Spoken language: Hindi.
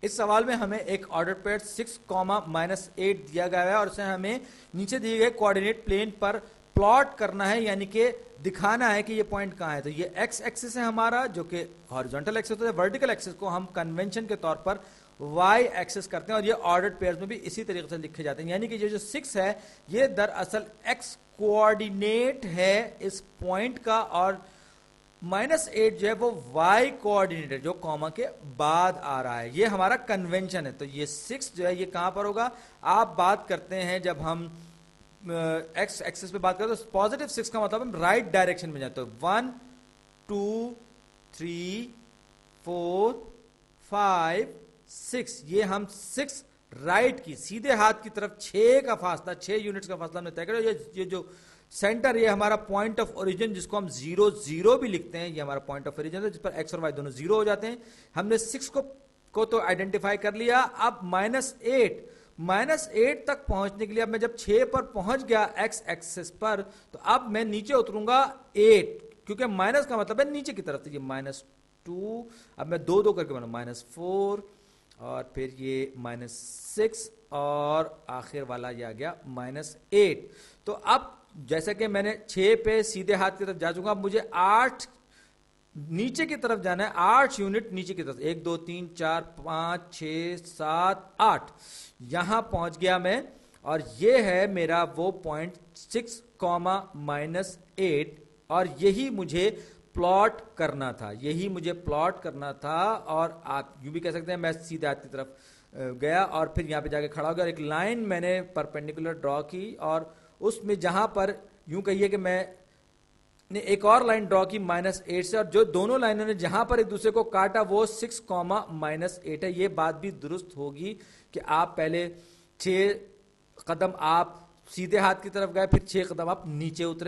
इस सवाल में हमें एक ऑर्डर पेयर 6, -8 दिया गया है और उसे हमें नीचे दिए गए कोऑर्डिनेट प्लेन पर प्लॉट करना है, यानी कि दिखाना है कि ये पॉइंट कहाँ है। तो ये एक्स एक्सिस है हमारा, जो कि हॉरिजॉन्टल एक्सिस होता है। वर्टिकल एक्सिस को हम कन्वेंशन के तौर पर वाई एक्सिस करते हैं और ये ऑर्डर्ड पेयर्स में भी इसी तरीके से लिखे जाते हैं। यानी कि ये जो 6 है ये दरअसल एक्स कोऑर्डिनेट है इस पॉइंट का, और -8 जो है वो वाई कोऑर्डिनेट है जो कॉमा के बाद आ रहा है। ये हमारा कन्वेंशन है। तो ये 6 जो है ये कहां पर होगा, आप बात करते हैं जब हम एक्स एक्सिस पे बात करते हैं तो पॉजिटिव 6 का मतलब हम राइट डायरेक्शन में जाते हैं। 1 2 3 4 5 6, ये हम 6 राइट की सीधे हाथ की तरफ 6 का फासला, 6 यूनिट्स का फासला हमने तय करा। ये जो सेंटर, ये हमारा पॉइंट ऑफ ओरिजिन जिसको हम 0 0 भी लिखते हैं, ये हमारा पॉइंट ऑफ ओरिजिन है जिस पर एक्स और वाई दोनों 0 हो जाते हैं। हमने 6 को तो आइडेंटिफाई कर लिया। अब -8 तक पहुंचने के लिए अब मैं जब 6 पर पहुंच गया एक्स एक्सिस पर, तो अब मैं नीचे उतरूंगा 8, क्योंकि माइनस का मतलब है नीचे की तरफ। तो ये -2, अब मैं 2 2 करके बना -4, और फिर ये -6, और आखिर वाला ये आ गया -8। तो अब जैसे कि मैंने 6 पे सीधे हाथ की तरफ जा चुका, अब मुझे 8 नीचे की तरफ जाना है, 8 यूनिट नीचे की तरफ। 1 2 3 4 5 6 7 8, यहां पहुंच गया मैं। और ये है मेरा वो पॉइंट 6, -8, और यही मुझे प्लॉट करना था, यही मुझे प्लॉट करना था। और आप यूं भी कह सकते हैं मैं सीधे हाथ की तरफ गया और फिर यहां पे जाके खड़ा हो गया और एक लाइन मैंने परपेंडिकुलर ड्रॉ की, और उसमें जहां पर यूं कहिए कि मैं ने एक और लाइन ड्रॉ की -8 से, और जो दोनों लाइनों ने जहां पर एक दूसरे को काटा वो 6, -8 है। ये बात भी दुरुस्त होगी कि आप पहले 6 कदम आप सीधे हाथ की तरफ गए, फिर 6 कदम आप नीचे उतरे।